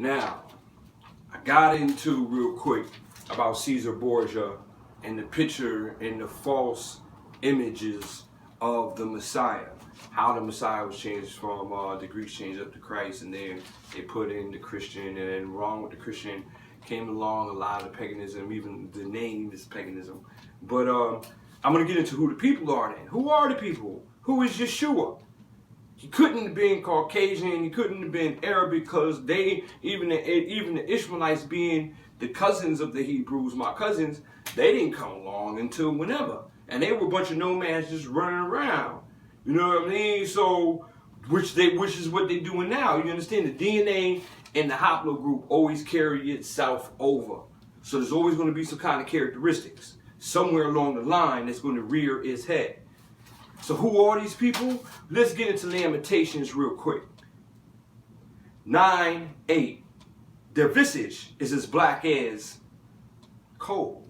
Now, I got into real quick about Caesar Borgia and the picture and the false images of the Messiah. How the Messiah was changed from the Greeks changed up to Christ, and then they put in the Christian, and then wrong with the Christian came along a lot of paganism, even the name is paganism. But I'm going to get into who the people are then. Who are the people? Who is Yeshua? He couldn't have been Caucasian, he couldn't have been Arab, because they, even the Ishmaelites being the cousins of the Hebrews, my cousins, they didn't come along until whenever. And they were a bunch of nomads just running around. You know what I mean? So, which is what they're doing now. You understand? The DNA and the haplogroup always carry itself over. So there's always going to be some kind of characteristics somewhere along the line that's going to rear its head. So who are these people? Let's get into Lamentations real quick. 9:8. Their visage is as black as coal.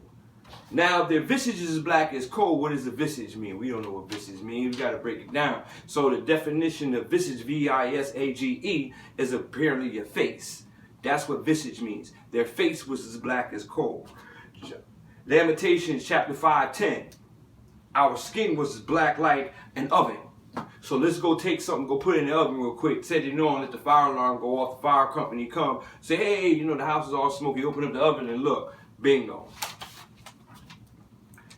Now, if their visage is as black as coal, what does the visage mean? We don't know what visage means. We got to break it down. So the definition of visage, V-I-S-A-G-E, is apparently your face. That's what visage means. Their face was as black as coal. Lamentations chapter 5:10. Our skin was as black like an oven. So let's go take something, go put it in the oven real quick. Set it on, let the fire alarm go off, the fire company come. Say, hey, you know, the house is all smoky. Open up the oven and look. Bingo.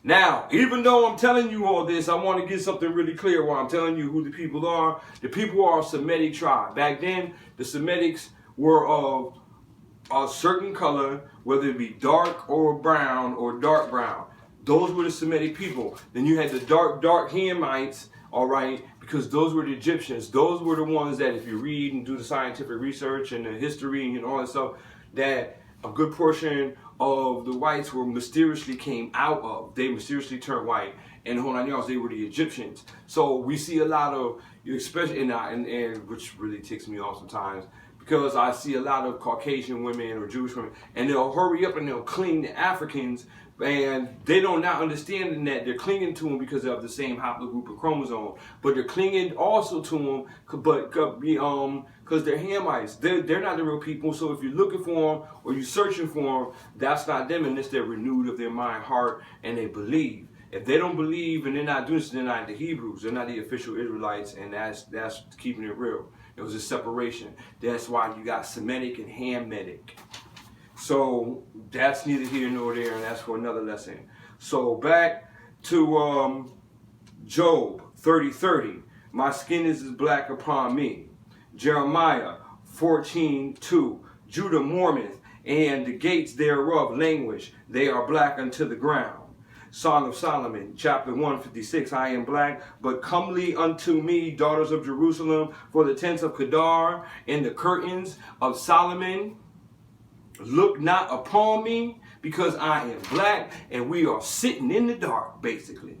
Now, even though I'm telling you all this, I want to get something really clear while I'm telling you who the people are. The people are a Semitic tribe. Back then, the Semitics were of a certain color, whether it be dark or brown or dark brown. Those were the Semitic people. Then you had the dark Hamites, all right, because those were the Egyptians. Those were the ones that, if you read and do the scientific research and the history and all that stuff, that a good portion of the whites were mysteriously came out of. They mysteriously turned white, and the whole nine yards, they were the Egyptians. So we see a lot of, especially and which really ticks me off sometimes, because I see a lot of Caucasian women or Jewish women, and they'll hurry up and they'll cling to Africans, and they don't not understanding that they're clinging to them because of the same haplogroup of chromosome, but they're clinging also to them, because they're Hamites. They're not the real people. So if you're looking for them or you're searching for them, that's not them unless they're renewed of their mind, heart, and they believe. If they don't believe and they're not doing this, they're not the Hebrews. They're not the official Israelites, and that's keeping it real. It was a separation. That's why you got Semitic and Hamitic. So that's neither here nor there, and that's for another lesson. So back to Job 30:30. My skin is as black upon me. Jeremiah 14:2. Judah mourneth, and the gates thereof languish. They are black unto the ground. Song of Solomon, chapter 156. I am black, but comely unto me, daughters of Jerusalem, for the tents of Kedar and the curtains of Solomon. Look not upon me, because I am black, and we are sitting in the dark, basically.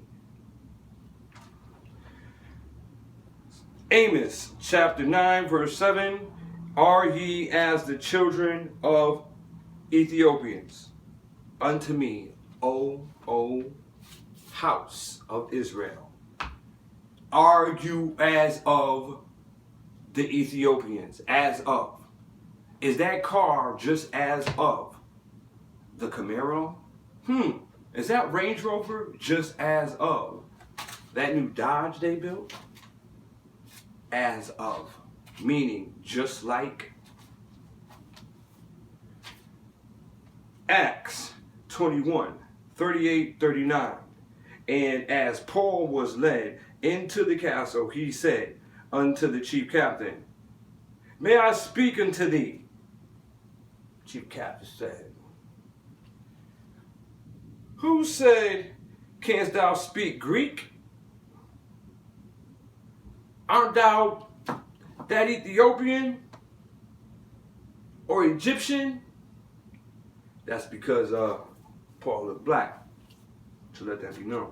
Amos, chapter 9, verse 7. Are ye as the children of Ethiopians? Unto me, O house of Israel. Are you as of the Ethiopians? As of. Is that car just as of the Camaro? Is that Range Rover just as of that new Dodge they built? As of. Meaning just like. Acts 21:38-39. And as Paul was led into the castle, he said unto the chief captain, May I speak unto thee? Chief captain said, Who said, Canst thou speak Greek? Art thou that Ethiopian or Egyptian? That's because Paul looked black, to let that be known.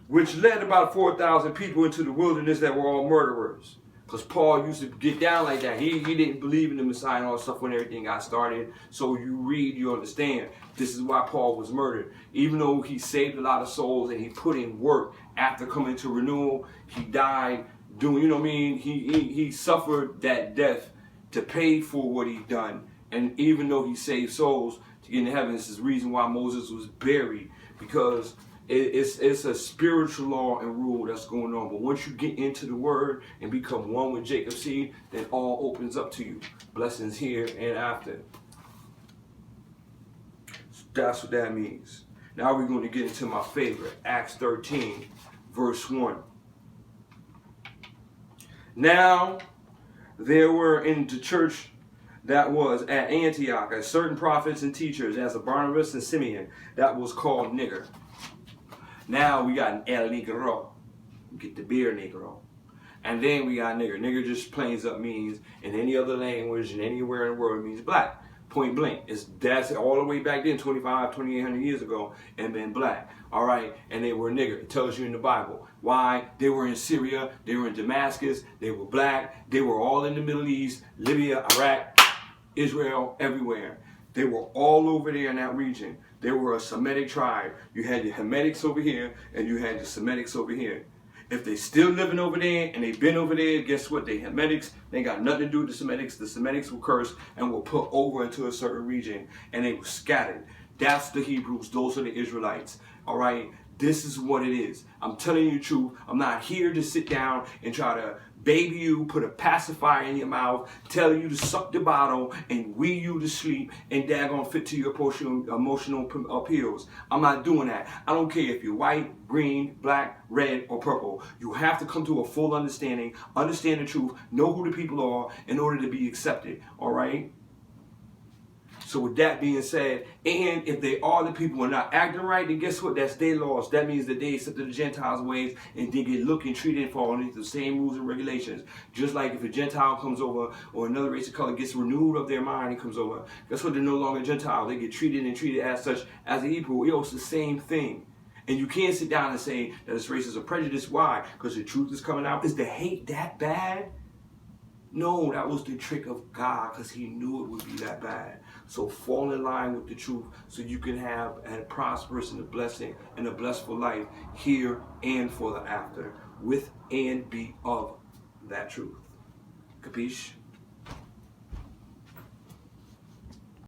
Which led about 4,000 people into the wilderness that were all murderers. Because Paul used to get down like that. He didn't believe in the Messiah and all that stuff when everything got started. So you read, you understand. This is why Paul was murdered. Even though he saved a lot of souls and he put in work after coming to renewal, he died doing, you know what I mean? He suffered that death to pay for what he done. And even though he saved souls to get into heaven, this is the reason why Moses was buried, because it's a spiritual law and rule that's going on. But once you get into the word and become one with Jacob's seed, then all opens up to you. Blessings here and after. So that's what that means. Now we're going to get into my favorite, Acts 13, verse 1. Now there were in the church that was at Antioch certain prophets and teachers, as Barnabas and Simeon, that was called Niger. Now we got an El Negro. Get the beer Negro. And then we got nigger. Nigger just plain up means, in any other language and anywhere in the world, it means black. Point blank. That's all the way back then, 2,800 years ago, and been black. All right, and they were nigger. It tells you in the Bible. Why? They were in Syria, they were in Damascus, they were black, they were all in the Middle East, Libya, Iraq, Israel, everywhere. They were all over there in that region. They were a Semitic tribe. You had the Hamitics over here, and you had the Semitics over here. If they still living over there and they've been over there, guess what? They Hamitics, they got nothing to do with the Semitics. The Semitics were cursed and were put over into a certain region, and they were scattered. That's the Hebrews. Those are the Israelites. All right? This is what it is. I'm telling you the truth. I'm not here to sit down and try to baby you, put a pacifier in your mouth, tell you to suck the bottle, and wee you to sleep, and daggone fit to your emotional appeals. I'm not doing that. I don't care if you're white, green, black, red, or purple. You have to come to a full understanding, understand the truth, know who the people are in order to be accepted. All right? So with that being said, and if they are the people who are not acting right, then guess what? That's their laws. That means that they accepted the Gentiles' ways and they get looked and treated for all the same rules and regulations. Just like if a Gentile comes over or another race of color gets renewed of their mind and comes over, guess what? They're no longer Gentile. They get treated as such as a Hebrew. It's the same thing. And you can't sit down and say that it's racist or prejudice. Why? Because the truth is coming out. Is the hate that bad? No, that was the trick of God, because he knew it would be that bad. So fall in line with the truth so you can have a prosperous and a blessing and a blissful life here and for the after, with and be of that truth. Capiche?